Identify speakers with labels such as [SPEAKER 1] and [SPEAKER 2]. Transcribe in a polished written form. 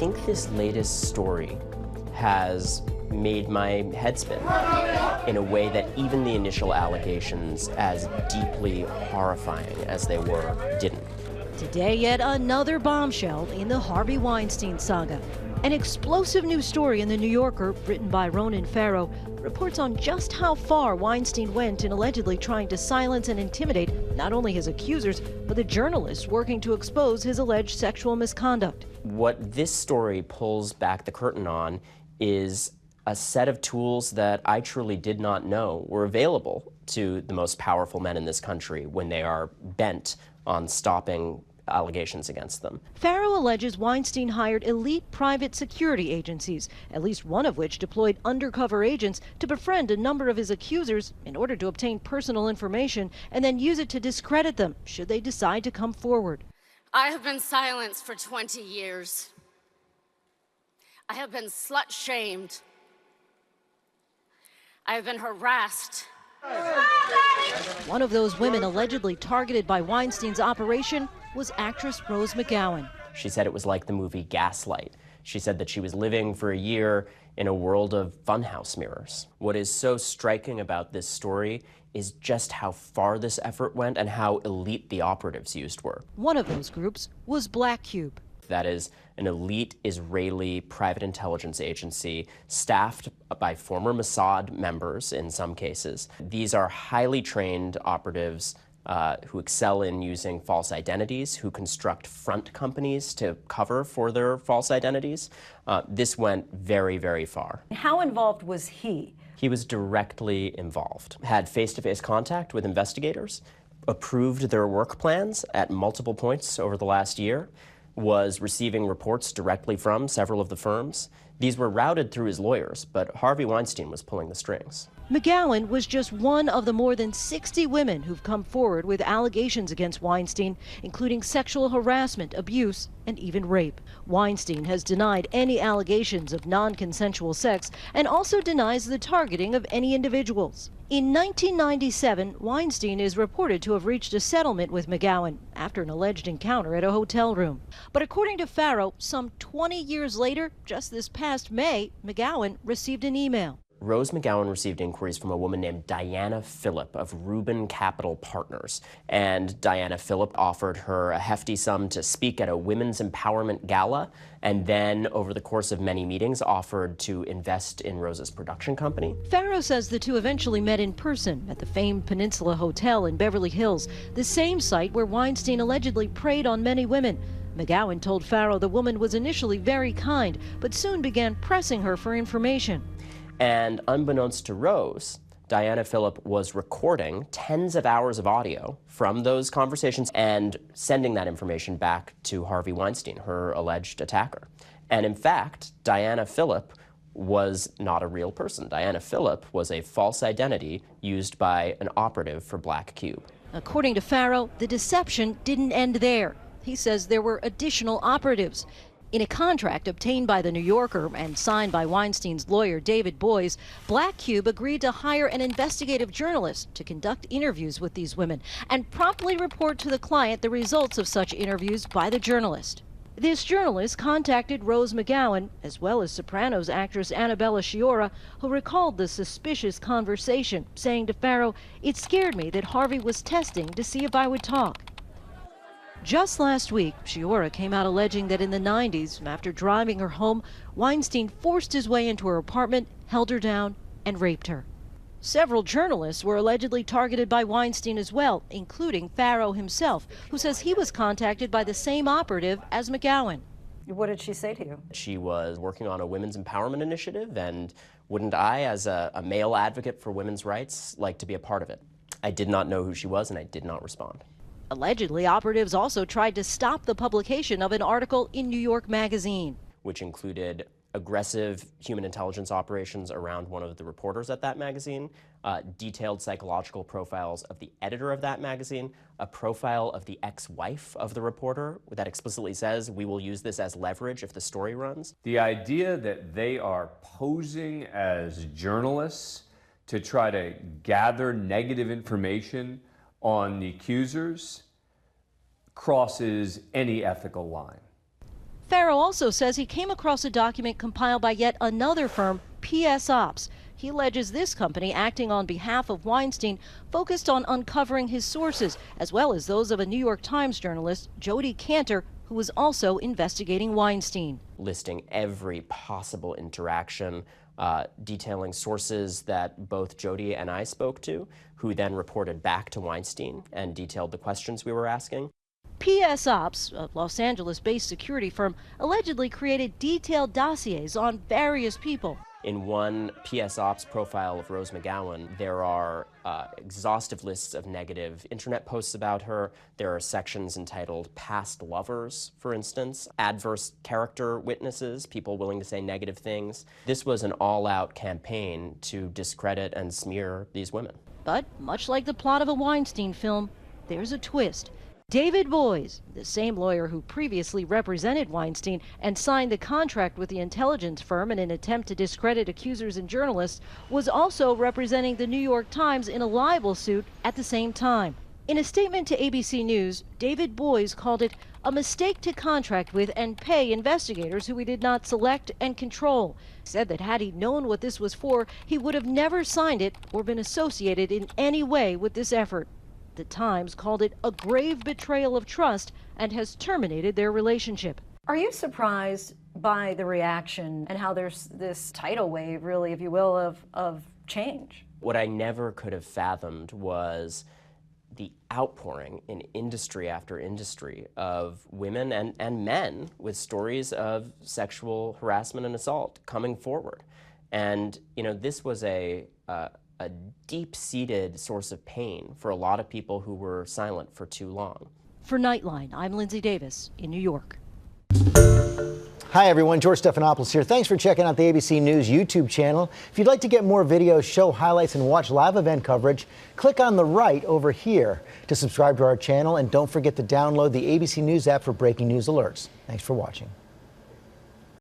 [SPEAKER 1] think this latest story has made my head spin in a way that even the initial allegations, as deeply horrifying as they were, didn't.
[SPEAKER 2] Today, yet another bombshell in the Harvey Weinstein saga. An explosive new story in The New Yorker, written by Ronan Farrow, reports on just how far Weinstein went in allegedly trying to silence and intimidate not only his accusers, but the journalists working to expose his alleged sexual misconduct.
[SPEAKER 1] What this story pulls back the curtain on is a set of tools that I truly did not know were available to the most powerful men in this country when they are bent on stopping allegations against them.
[SPEAKER 2] Farrow alleges Weinstein hired elite private security agencies, at least one of which deployed undercover agents to befriend a number of his accusers in order to obtain personal information and then use it to discredit them should they decide to come forward.
[SPEAKER 3] I have been silenced for 20 years. I have been slut-shamed. I have been harassed.
[SPEAKER 2] One of those women allegedly targeted by Weinstein's operation was actress Rose McGowan.
[SPEAKER 1] She said it was like the movie Gaslight. She said that she was living for a year in a world of funhouse mirrors. What is so striking about this story is just how far this effort went and how elite the operatives used were.
[SPEAKER 2] One of those groups was Black Cube.
[SPEAKER 1] That is an elite Israeli private intelligence agency staffed by former Mossad members in some cases. These are highly trained operatives who excel in using false identities, who construct front companies to cover for their false identities. This went very, very far.
[SPEAKER 4] How involved was he?
[SPEAKER 1] He was directly involved, had face-to-face contact with investigators, approved their work plans at multiple points over the last year, was receiving reports directly from several of the firms. These were routed through his lawyers, but Harvey Weinstein was pulling the strings.
[SPEAKER 2] McGowan was just one of the more than 60 women who've come forward with allegations against Weinstein, including sexual harassment, abuse, and even rape. Weinstein has denied any allegations of non-consensual sex and also denies the targeting of any individuals. In 1997, Weinstein is reported to have reached a settlement with McGowan after an alleged encounter at a hotel room. But according to Farrow, some 20 years later, just this past May, McGowan received an email.
[SPEAKER 1] Rose McGowan received inquiries from a woman named Diana Phillip of Rubin Capital Partners. And Diana Phillip offered her a hefty sum to speak at a women's empowerment gala, and then over the course of many meetings offered to invest in Rose's production company.
[SPEAKER 2] Farrow says the two eventually met in person at the famed Peninsula Hotel in Beverly Hills, the same site where Weinstein allegedly preyed on many women. McGowan told Farrow the woman was initially very kind, but soon began pressing her for information.
[SPEAKER 1] And unbeknownst to Rose, Diana Phillip was recording tens of hours of audio from those conversations and sending that information back to Harvey Weinstein, her alleged attacker. And in fact, Diana Phillip was not a real person. Diana Phillip was a false identity used by an operative for Black Cube.
[SPEAKER 2] According to Farrow, the deception didn't end there. He says there were additional operatives. In a contract obtained by The New Yorker and signed by Weinstein's lawyer, David Boies, Black Cube agreed to hire an investigative journalist to conduct interviews with these women and promptly report to the client the results of such interviews by the journalist. This journalist contacted Rose McGowan, as well as Sopranos actress Annabella Sciorra, who recalled the suspicious conversation, saying to Farrow, "It scared me that Harvey was testing to see if I would talk." Just last week, Sciorra came out alleging that in the 90s, after driving her home, Weinstein forced his way into her apartment, held her down, and raped her. Several journalists were allegedly targeted by Weinstein as well, including Farrow himself, who says he was contacted by the same operative as McGowan.
[SPEAKER 4] What did she say to you?
[SPEAKER 1] She was working on a women's empowerment initiative, and wouldn't I, as a male advocate for women's rights, like to be a part of it? I did not know who she was, and I did not respond.
[SPEAKER 2] Allegedly, operatives also tried to stop the publication of an article in New York Magazine,
[SPEAKER 1] which included aggressive human intelligence operations around one of the reporters at that magazine, detailed psychological profiles of the editor of that magazine, a profile of the ex-wife of the reporter that explicitly says, "We will use this as leverage if the story runs."
[SPEAKER 5] The idea that they are posing as journalists to try to gather negative information on the accusers crosses any ethical line.
[SPEAKER 2] Farrow also says he came across a document compiled by yet another firm, PS Ops. He alleges this company, acting on behalf of Weinstein, focused on uncovering his sources, as well as those of a New York Times journalist, Jodi Kantor, who was also investigating Weinstein.
[SPEAKER 1] Listing every possible interaction, detailing sources that both Jodi and I spoke to, who then reported back to Weinstein and detailed the questions we were asking.
[SPEAKER 2] PS Ops, a Los Angeles-based security firm, allegedly created detailed dossiers on various people.
[SPEAKER 1] In one PS Ops profile of Rose McGowan, there are exhaustive lists of negative internet posts about her. There are sections entitled Past Lovers, for instance, adverse character witnesses, people willing to say negative things. This was an all-out campaign to discredit and smear these women.
[SPEAKER 2] But much like the plot of a Weinstein film, there's a twist. David Boies, the same lawyer who previously represented Weinstein and signed the contract with the intelligence firm in an attempt to discredit accusers and journalists, was also representing the New York Times in a libel suit at the same time. In a statement to ABC News, David Boies called it a mistake to contract with and pay investigators who he did not select and control. He said that had he known what this was for, he would have never signed it or been associated in any way with this effort. The Times called it a grave betrayal of trust and has terminated their relationship.
[SPEAKER 4] Are you surprised by the reaction and how there's this tidal wave, really, if you will, of change?
[SPEAKER 1] What I never could have fathomed was the outpouring in industry after industry of women and men with stories of sexual harassment and assault coming forward. And, you know, this was a deep-seated source of pain for a lot of people who were silent for too long.
[SPEAKER 2] For Nightline, I'm Lindsay Davis in New York.
[SPEAKER 6] Hi everyone, George Stephanopoulos here. Thanks for checking out the ABC News YouTube channel. If you'd like to get more videos, show highlights, and watch live event coverage, click on the right over here to subscribe to our channel, and don't forget to download the ABC News app for breaking news alerts. Thanks for watching.